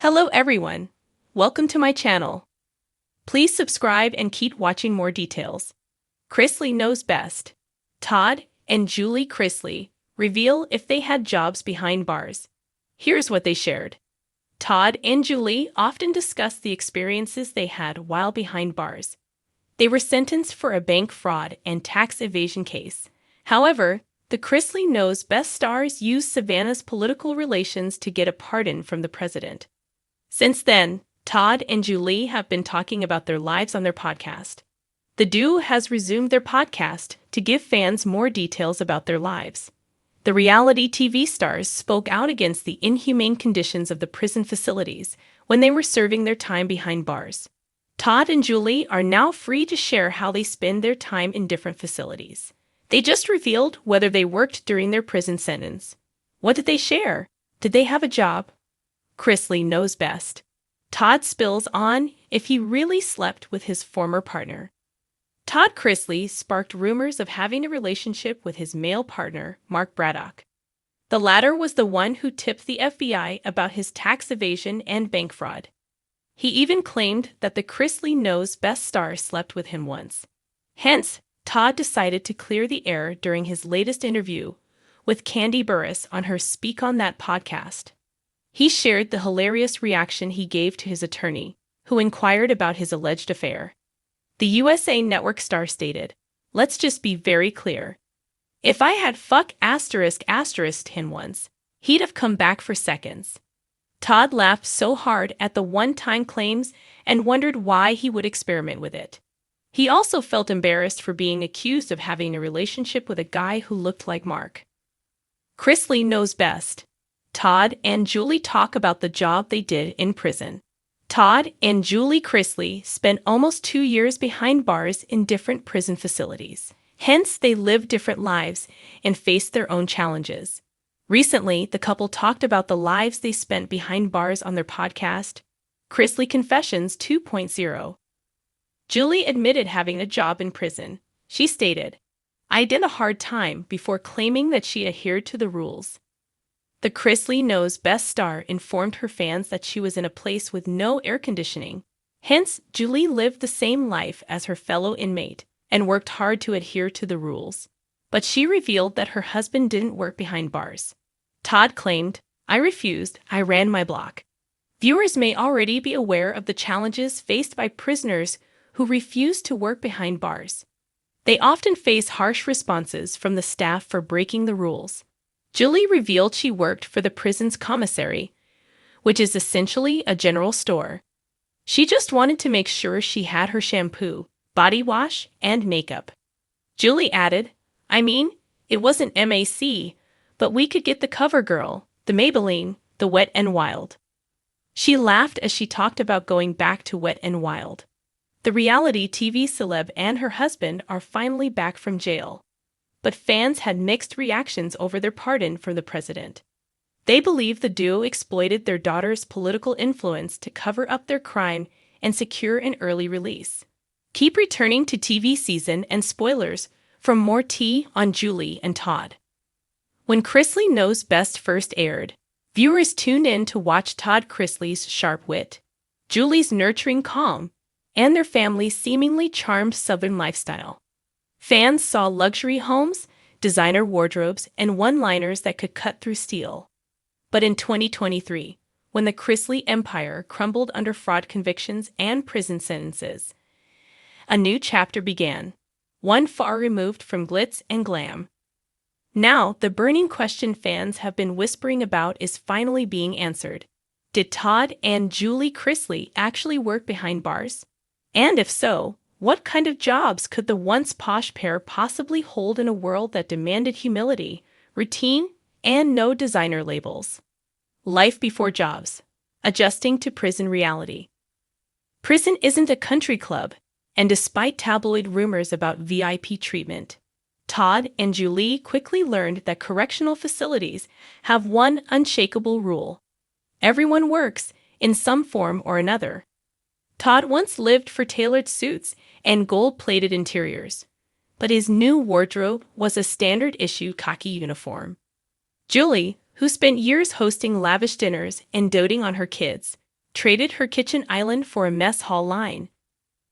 Hello everyone. Welcome to my channel. Please subscribe and keep watching more details. Chrisley knows best. Todd and Julie Chrisley reveal if they had jobs behind bars. Here's what they shared. Todd and Julie often discuss the experiences they had while behind bars. They were sentenced for a bank fraud and tax evasion case. However, the Chrisley Knows Best stars used Savannah's political relations to get a pardon from the president. Since then, Todd and Julie have been talking about their lives on their podcast. The duo has resumed their podcast to give fans more details about their lives. The reality TV stars spoke out against the inhumane conditions of the prison facilities when they were serving their time behind bars. Todd and Julie are now free to share how they spend their time in different facilities. They just revealed whether they worked during their prison sentence. What did they share? Did they have a job? Chrisley knows best. Todd spills on if he really slept with his former partner. Todd Chrisley sparked rumors of having a relationship with his male partner, Mark Braddock. The latter was the one who tipped the FBI about his tax evasion and bank fraud. He even claimed that the Chrisley Knows Best star slept with him once. Hence, Todd decided to clear the air during his latest interview with Candy Burris on her Speak on That podcast. He shared the hilarious reaction he gave to his attorney, who inquired about his alleged affair. The USA Network star stated, "Let's just be very clear. If I had him once, he'd have come back for seconds." Todd laughed so hard at the one-time claims and wondered why he would experiment with it. He also felt embarrassed for being accused of having a relationship with a guy who looked like Mark. Chrisley Knows Best. Todd and Julie talk about the job they did in prison. Todd and Julie Chrisley spent almost 2 years behind bars in different prison facilities. Hence, they lived different lives and faced their own challenges. Recently, the couple talked about the lives they spent behind bars on their podcast, Chrisley Confessions 2.0. Julie admitted having a job in prison. She stated, "I did a hard time," before claiming that she adhered to the rules. The Chrisley Knows Best star informed her fans that she was in a place with no air conditioning. Hence, Julie lived the same life as her fellow inmate and worked hard to adhere to the rules. But she revealed that her husband didn't work behind bars. Todd claimed, "I refused, I ran my block." Viewers may already be aware of the challenges faced by prisoners who refuse to work behind bars. They often face harsh responses from the staff for breaking the rules. Julie revealed she worked for the prison's commissary, which is essentially a general store. She just wanted to make sure she had her shampoo, body wash, and makeup. Julie added, "It wasn't MAC, but we could get the CoverGirl, the Maybelline, the Wet n Wild." She laughed as she talked about going back to Wet n Wild. The reality TV celeb and her husband are finally back from jail. But fans had mixed reactions over their pardon from the president. They believe the duo exploited their daughter's political influence to cover up their crime and secure an early release. Keep returning to TV season and spoilers for more tea on Julie and Todd. When Chrisley Knows Best first aired, viewers tuned in to watch Todd Chrisley's sharp wit, Julie's nurturing calm, and their family's seemingly charmed Southern lifestyle. Fans saw luxury homes, designer wardrobes, and one-liners that could cut through steel. But in 2023, when the Chrisley empire crumbled under fraud convictions and prison sentences, a new chapter began, one far removed from glitz and glam. Now, the burning question fans have been whispering about is finally being answered. Did Todd and Julie Chrisley actually work behind bars? And if so, what kind of jobs could the once posh pair possibly hold in a world that demanded humility, routine, and no designer labels? Life before jobs. Adjusting to prison reality. Prison isn't a country club, and despite tabloid rumors about VIP treatment, Todd and Julie quickly learned that correctional facilities have one unshakable rule. Everyone works, in some form or another. Todd once lived for tailored suits and gold-plated interiors, but his new wardrobe was a standard-issue khaki uniform. Julie, who spent years hosting lavish dinners and doting on her kids, traded her kitchen island for a mess hall line.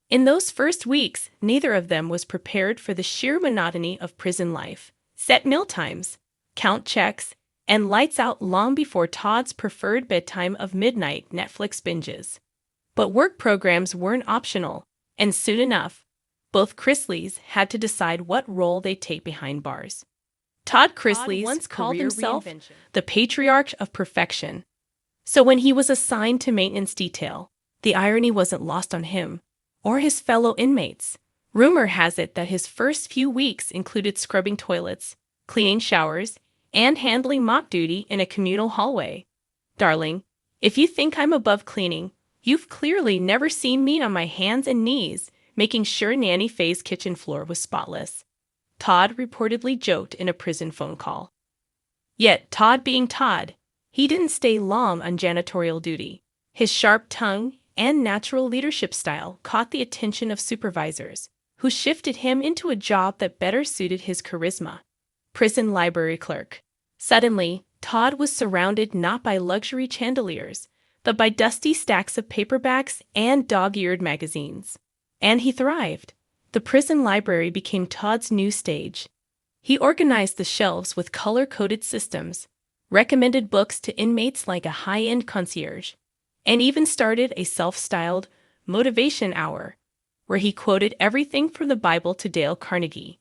In those first weeks, neither of them was prepared for the sheer monotony of prison life. Set meal times, count checks, and lights out long before Todd's preferred bedtime of midnight Netflix binges. But work programs weren't optional, and soon enough, both Chrisleys had to decide what role they'd take behind bars. Todd Chrisley once called himself the patriarch of perfection. So when he was assigned to maintenance detail, the irony wasn't lost on him or his fellow inmates. Rumor has it that his first few weeks included scrubbing toilets, cleaning showers, and handling mop duty in a communal hallway. Darling, if you think I'm above cleaning, you've clearly never seen me on my hands and knees, making sure Nanny Faye's kitchen floor was spotless, Todd reportedly joked in a prison phone call. Yet, Todd being Todd, he didn't stay long on janitorial duty. His sharp tongue and natural leadership style caught the attention of supervisors, who shifted him into a job that better suited his charisma: prison library clerk. Suddenly, Todd was surrounded not by luxury chandeliers, but by dusty stacks of paperbacks and dog-eared magazines. And he thrived. The prison library became Todd's new stage. He organized the shelves with color-coded systems, recommended books to inmates like a high-end concierge, and even started a self-styled motivation hour, where he quoted everything from the Bible to Dale Carnegie.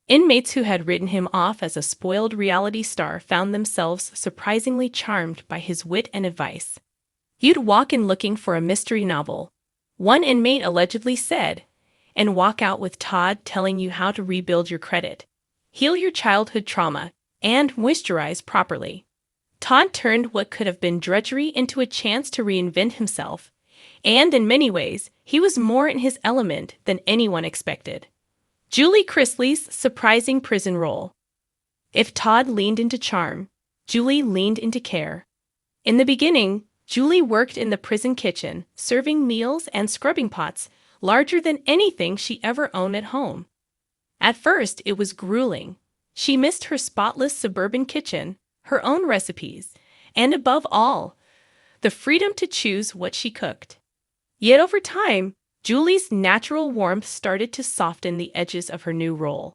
Inmates who had written him off as a spoiled reality star found themselves surprisingly charmed by his wit and advice. You'd walk in looking for a mystery novel, one inmate allegedly said, and walk out with Todd telling you how to rebuild your credit, heal your childhood trauma, and moisturize properly. Todd turned what could have been drudgery into a chance to reinvent himself, and in many ways, he was more in his element than anyone expected. Julie Chrisley's surprising prison role. If Todd leaned into charm, Julie leaned into care. In the beginning, Julie worked in the prison kitchen, serving meals and scrubbing pots larger than anything she ever owned at home. At first, it was grueling. She missed her spotless suburban kitchen, her own recipes, and above all, the freedom to choose what she cooked. Yet over time, Julie's natural warmth started to soften the edges of her new role.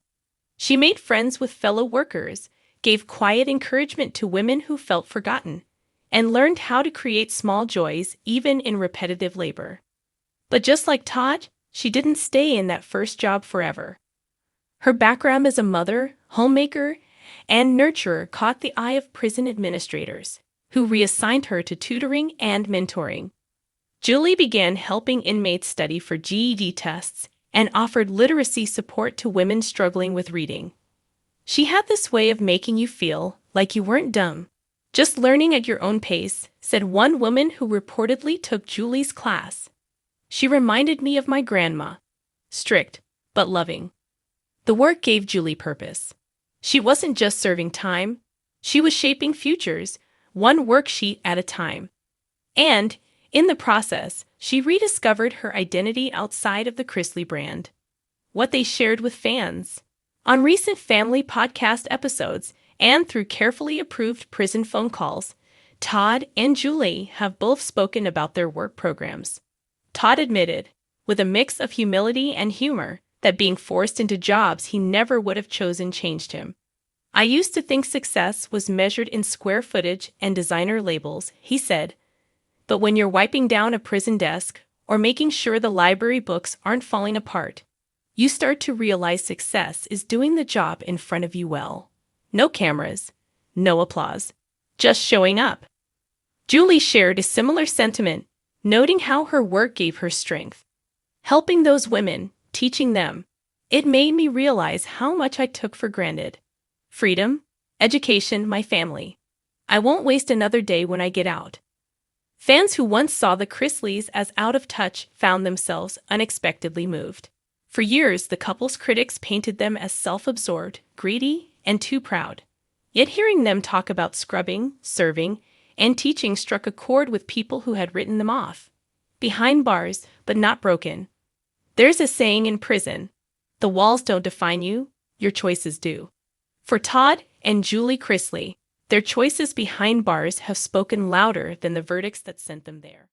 She made friends with fellow workers, gave quiet encouragement to women who felt forgotten, and learned how to create small joys even in repetitive labor. But just like Todd, she didn't stay in that first job forever. Her background as a mother, homemaker, and nurturer caught the eye of prison administrators, who reassigned her to tutoring and mentoring. Julie began helping inmates study for GED tests and offered literacy support to women struggling with reading. She had this way of making you feel like you weren't dumb, just learning at your own pace, said one woman who reportedly took Julie's class. She reminded me of my grandma, strict but loving. The work gave Julie purpose. She wasn't just serving time, she was shaping futures, one worksheet at a time. And, in the process, she rediscovered her identity outside of the Chrisley brand. What they shared with fans. On recent family podcast episodes and through carefully approved prison phone calls, Todd and Julie have both spoken about their work programs. Todd admitted, with a mix of humility and humor, that being forced into jobs he never would have chosen changed him. I used to think success was measured in square footage and designer labels, he said. But when you're wiping down a prison desk or making sure the library books aren't falling apart, you start to realize success is doing the job in front of you well. No cameras, no applause, just showing up. Julie shared a similar sentiment, noting how her work gave her strength. Helping those women, teaching them, it made me realize how much I took for granted. Freedom, education, my family. I won't waste another day when I get out. Fans who once saw the Chrisleys as out of touch found themselves unexpectedly moved. For years, the couple's critics painted them as self-absorbed, greedy, and too proud. Yet hearing them talk about scrubbing, serving, and teaching struck a chord with people who had written them off. Behind bars, but not broken. There's a saying in prison, the walls don't define you, your choices do. For Todd and Julie Chrisley, Their choices behind bars have spoken louder than the verdicts that sent them there.